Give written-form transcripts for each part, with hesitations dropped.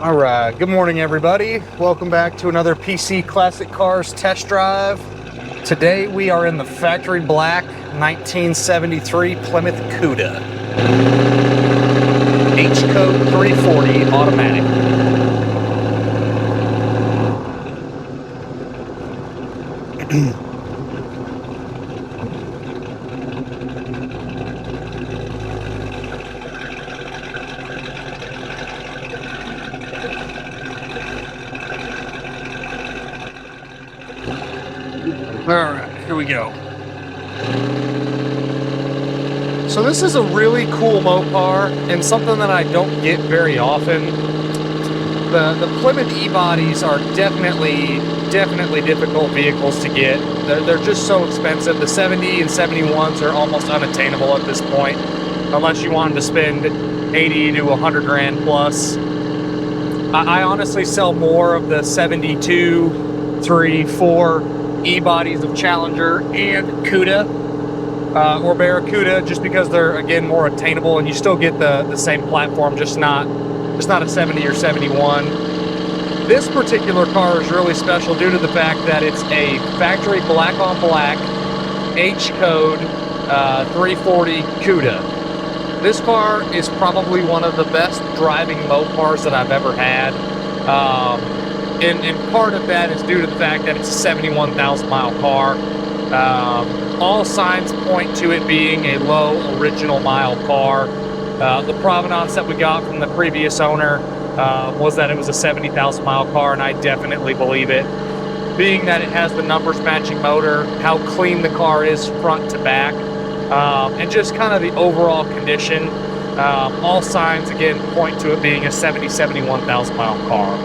All right, good morning everybody. Welcome back to another PC Classic Cars test drive. Today we are in the factory black 1973 Plymouth Cuda. H-code 340 automatic. All right, here we go. So this is a really cool Mopar and something that I don't get very often. The Plymouth E-bodies are definitely difficult vehicles to get. They're just so expensive. The 70 and 71s are almost unattainable at this point, unless you wanted to spend 80 to 100 grand plus. I honestly sell more of the 72, 3, 4 E-bodies of Challenger and Cuda or Barracuda, just because they're again more attainable and you still get the same platform, just not a 70 or 71. This particular car is really special due to the fact that it's a factory black on black H-code 340 Cuda. This car is probably one of the best driving Mopars that I've ever had. And part of that is due to the fact that it's a 71,000 mile car. All signs point to it being a low original mile car. The provenance that we got from the previous owner was that it was a 70,000 mile car, and I definitely believe it. Being that it has the numbers matching motor, how clean the car is front to back, and just kind of the overall condition, all signs again point to it being a 71,000 mile car.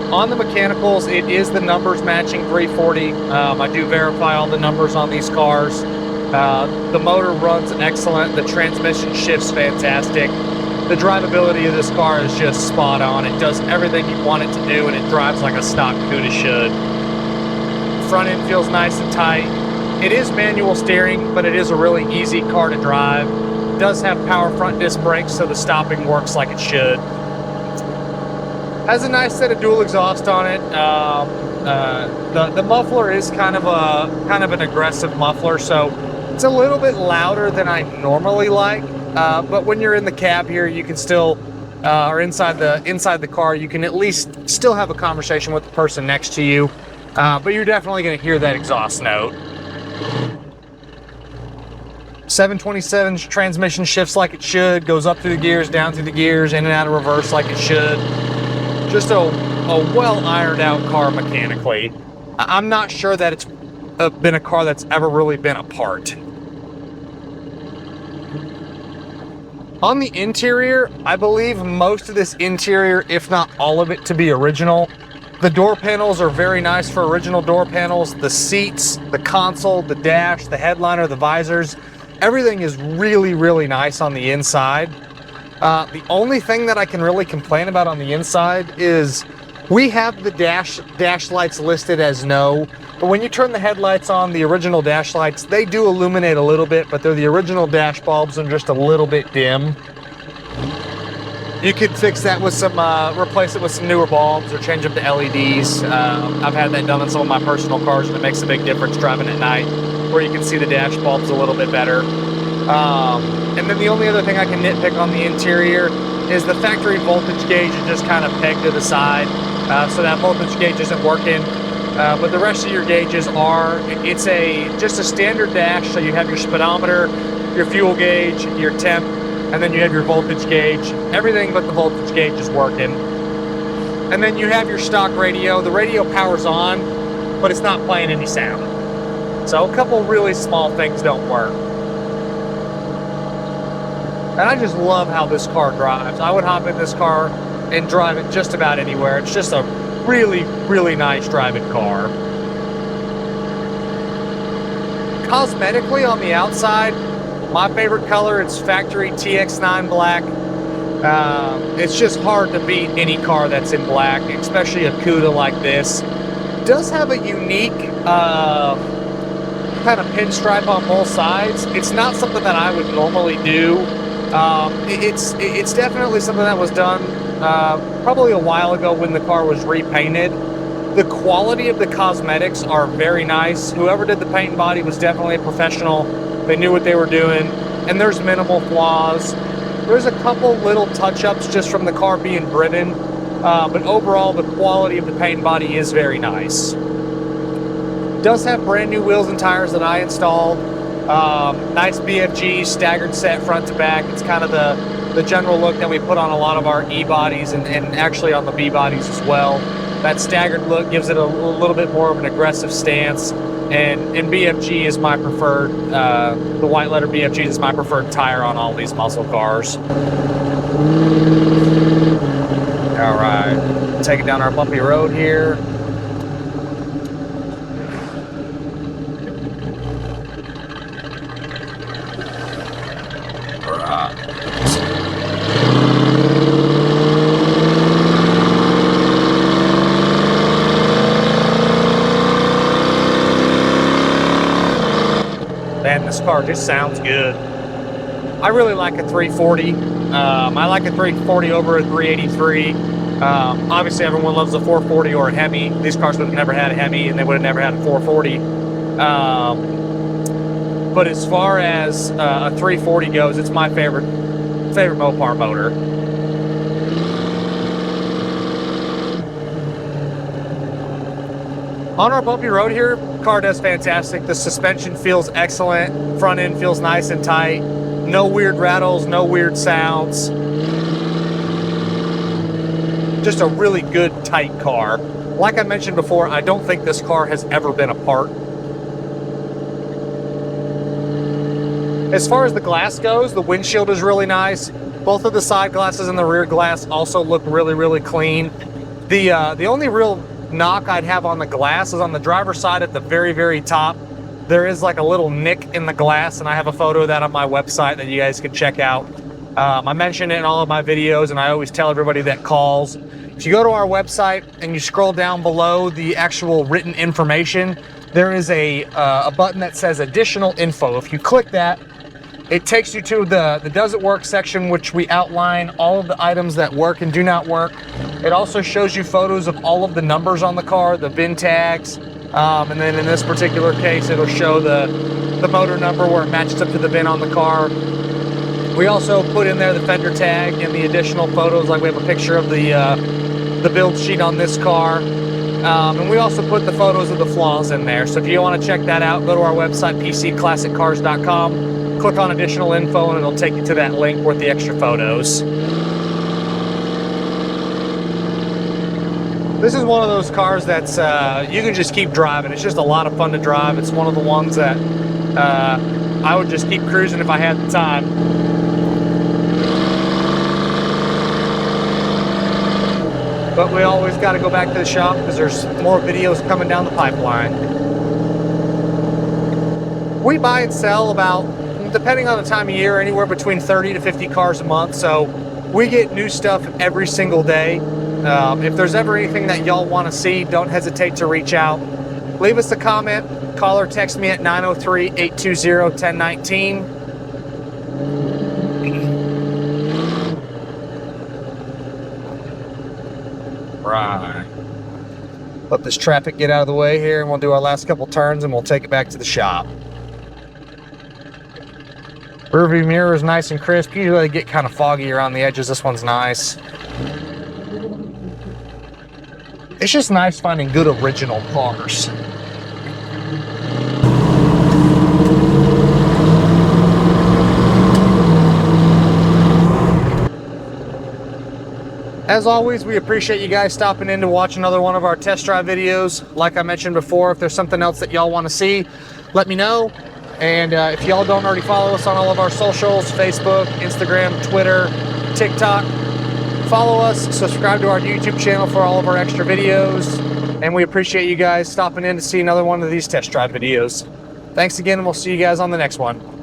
On the mechanicals, it is the numbers matching 340. I do verify all the numbers on these cars. The motor runs excellent. The transmission shifts fantastic. The drivability of this car is just spot on. It does everything you want it to do, and it drives like a stock Cuda should. Front end feels nice and tight. It is manual steering, but it is a really easy car to drive. It does have power front disc brakes, so the stopping works like it should. Has a nice set of dual exhaust on it. The muffler is kind of an aggressive muffler, so it's a little bit louder than I normally like. But when you're in the cab here, you can still, or inside the car, you can at least still have a conversation with the person next to you. But you're definitely going to hear that exhaust note. 727's transmission shifts like it should, goes up through the gears, down through the gears, in and out of reverse like it should. Just a well ironed out car mechanically. I'm not sure that it's been a car that's ever really been apart. On the interior, I believe most of this interior, if not all of it, to be original. The door panels are very nice for original door panels. The seats, the console, the dash, the headliner, the visors, everything is really nice on the inside. The only thing that I can really complain about on the inside is we have the dash lights listed as no, but when you turn the headlights on, the original dash lights, they do illuminate a little bit, but they're the original dash bulbs and just a little bit dim. You could fix that with some, replace it with some newer bulbs or change them to LEDs. I've had that done on some of my personal cars, and it makes a big difference driving at night, where you can see the dash bulbs a little bit better. And then the only other thing I can nitpick on the interior is the factory voltage gauge is just kind of pegged to the side, so that voltage gauge isn't working. But the rest of your gauges are, it's just a standard dash, so you have your speedometer, your fuel gauge, your temp, and then you have your voltage gauge. Everything but the voltage gauge is working. And then you have your stock radio. The radio powers on, but it's not playing any sound. So a couple really small things don't work. And I just love how this car drives. I would hop in this car and drive it just about anywhere. It's just a really, really nice driving car. Cosmetically on the outside, my favorite color is factory TX9 black. It's just hard to beat any car that's in black, especially a Cuda like this. Does have a unique kind of pinstripe on both sides. It's not something that I would normally do. It's definitely something that was done probably a while ago when the car was repainted. The quality of the cosmetics are very nice. Whoever did the paint and body was definitely a professional. They knew what they were doing, and there's minimal flaws. There's a couple little touch-ups just from the car being driven, but overall the quality of the paint and body is very nice. Does have brand new wheels and tires that I installed. Nice BFG staggered set front to back. It's kind of the general look that we put on a lot of our E-bodies and actually on the B-bodies as well. That staggered look gives it a little bit more of an aggressive stance, and BFG is my preferred, the white letter BFG is my preferred tire on all these muscle cars. All right, taking down our bumpy road here. Man, this car just sounds good. I really like a 340. I like a 340 over a 383. Obviously, everyone loves a 440 or a Hemi. These cars would have never had a Hemi, and they would have never had a 440. But as far as a 340 goes, it's my favorite Mopar motor. On our bumpy road here, car does fantastic. The suspension feels excellent. Front end feels nice and tight. No weird rattles, no weird sounds. Just a really good, tight car. Like I mentioned before, I don't think this car has ever been apart. As far as the glass goes, the windshield is really nice. Both of the side glasses and the rear glass also look really, really clean. The only real knock I'd have on the glass is on the driver's side at the very, very top. There is like a little nick in the glass, and I have a photo of that on my website that you guys can check out. I mention it in all of my videos, and I always tell everybody that calls. If you go to our website and you scroll down below the actual written information, there is a button that says additional info. If you click that, it takes you to the Does It Work section, which we outline all of the items that work and do not work. It also shows you photos of all of the numbers on the car, the VIN tags, and then in this particular case, it'll show the motor number where it matches up to the VIN on the car. We also put in there the fender tag and the additional photos, like we have a picture of the build sheet on this car. And we also put the photos of the flaws in there. So if you want to check that out, go to our website, pcclassiccars.com. Click on additional info and it'll take you to that link with the extra photos. This is one of those cars that's you can just keep driving. It's just a lot of fun to drive. It's one of the ones that I would just keep cruising if I had the time. But we always got to go back to the shop because there's more videos coming down the pipeline. We buy and sell about, depending on the time of year, anywhere between 30 to 50 cars a month. So we get new stuff every single day. If there's ever anything that y'all want to see, don't hesitate to reach out. Leave us a comment, call or text me at 903-820-1019. Right. Let this traffic get out of the way here, and we'll do our last couple turns and we'll take it back to the shop. Rear view mirror is nice and crisp. Usually they get kind of foggy around the edges. This one's nice. It's just nice finding good original cars. As always, we appreciate you guys stopping in to watch another one of our test drive videos. Like I mentioned before, if there's something else that y'all want to see, let me know. And if y'all don't already follow us on all of our socials, Facebook, Instagram, Twitter, TikTok, follow us, subscribe to our YouTube channel for all of our extra videos. And we appreciate you guys stopping in to see another one of these test drive videos. Thanks again, and we'll see you guys on the next one.